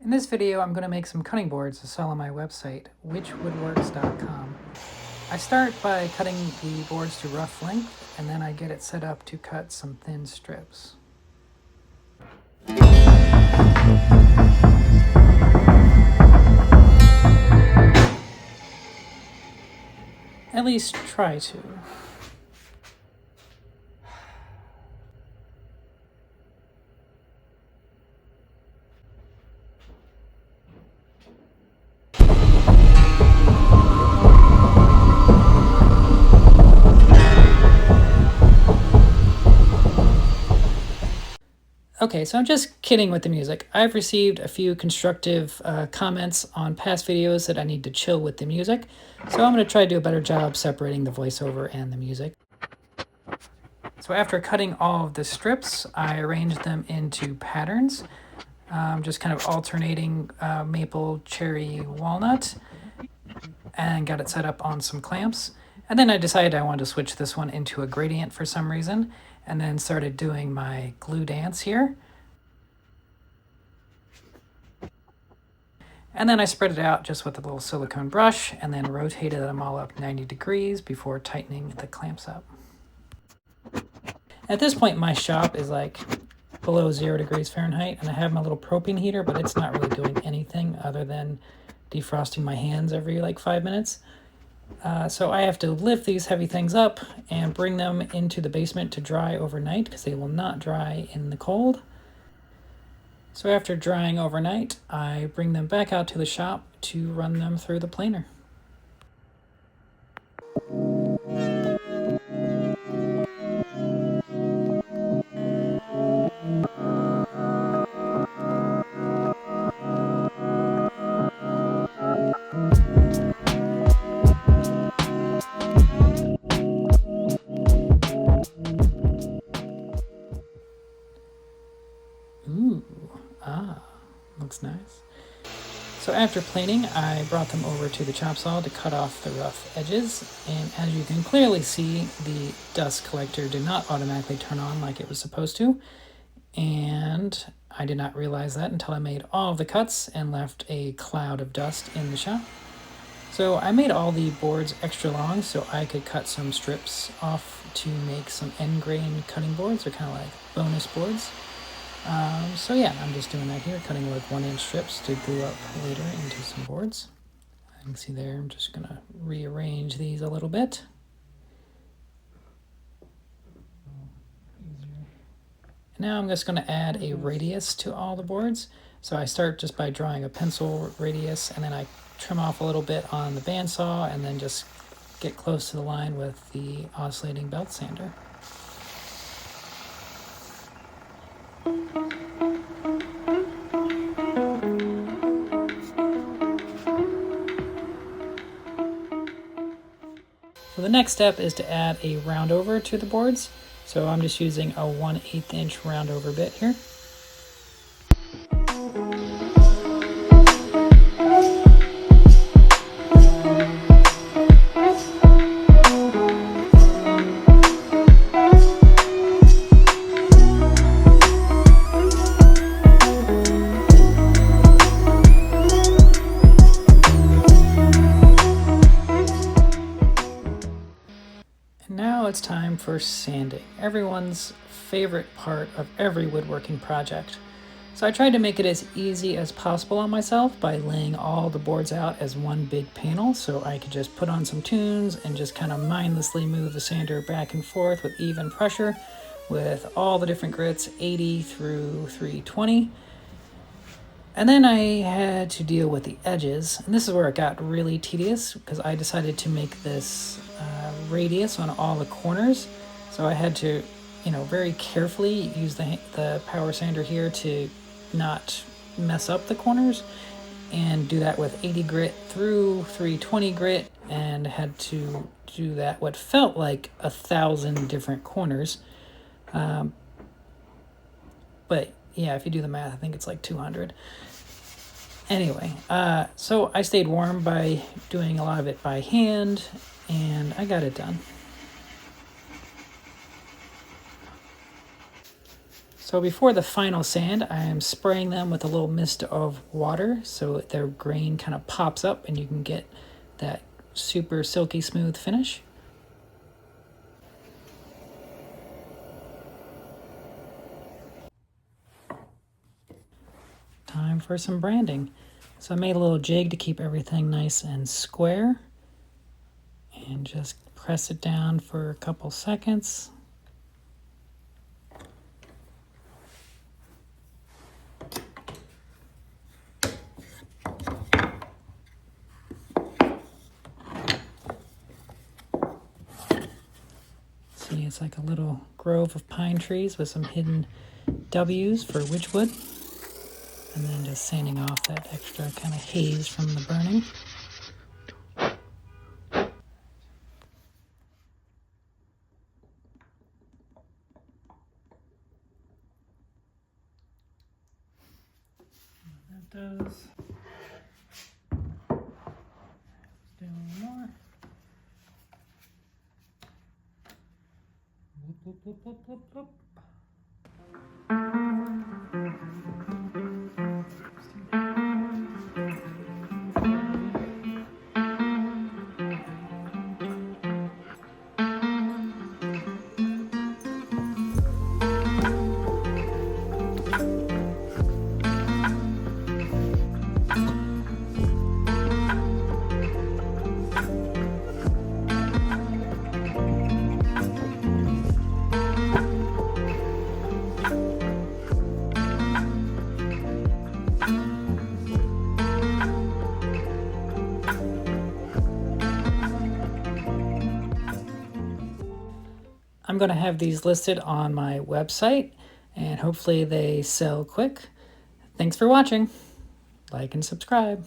In this video, I'm going to make some cutting boards to sell on my website, whichwoodworks.com. I start by cutting the boards to rough length, and then I get it set up to cut some thin strips. At least try to. Okay, so I'm just kidding with the music. I've received a few constructive comments on past videos that I need to chill with the music, so I'm going to try to do a better job separating the voiceover and the music. So after cutting all of the strips, I arranged them into patterns, just kind of alternating maple, cherry, walnut, and got it set up on some clamps. And then I decided I wanted to switch this one into a gradient for some reason, and then started doing my glue dance here. And then I spread it out just with a little silicone brush and then rotated them all up 90 degrees before tightening the clamps up. At this point, my shop is like below 0 degrees Fahrenheit, and I have my little propane heater, but it's not really doing anything other than defrosting my hands every like 5 minutes. So I have to lift these heavy things up and bring them into the basement to dry overnight because they will not dry in the cold. So after drying overnight, I bring them back out to the shop to run them through the planer. Looks nice. So after planing, I brought them over to the chop saw to cut off the rough edges, and as you can clearly see, the dust collector did not automatically turn on like it was supposed to, and I did not realize that until I made all of the cuts and left a cloud of dust in the shop. So I made all the boards extra long so I could cut some strips off to make some end grain cutting boards, or kind of like bonus boards. So yeah, I'm just doing that here, cutting like 1-inch strips to glue up later into some boards. You can see there, I'm just gonna rearrange these a little bit. Now I'm just gonna add a radius to all the boards. So I start just by drawing a pencil radius, and then I trim off a little bit on the bandsaw, and then just get close to the line with the oscillating belt sander. So the next step is to add a round over to the boards. So I'm just using a 1/8 inch round over bit here. Now it's time for sanding, everyone's favorite part of every woodworking project. So I tried to make it as easy as possible on myself by laying all the boards out as one big panel, so I could just put on some tunes and just kind of mindlessly move the sander back and forth with even pressure with all the different grits, 80 through 320. And then I had to deal with the edges, and this is where it got really tedious because I decided to make this radius on all the corners. So I had to, very carefully use the power sander here to not mess up the corners, and do that with 80 grit through 320 grit, and had to do that what felt like 1,000 different corners. But yeah, if you do the math, I think it's like 200. Anyway, so I stayed warm by doing a lot of it by hand, and I got it done. So before the final sand, I am spraying them with a little mist of water so their grain kind of pops up and you can get that super silky smooth finish. Time for some branding. So I made a little jig to keep everything nice and square. And just press it down for a couple seconds. See, it's like a little grove of pine trees with some hidden W's for Witchwood. And then just sanding off that extra kind of haze from the burning. That does. Let's do one more. Whoop, whoop, whoop, whoop, whoop, whoop. I'm going to have these listed on my website, and hopefully they sell quick. Thanks for watching. Like and subscribe.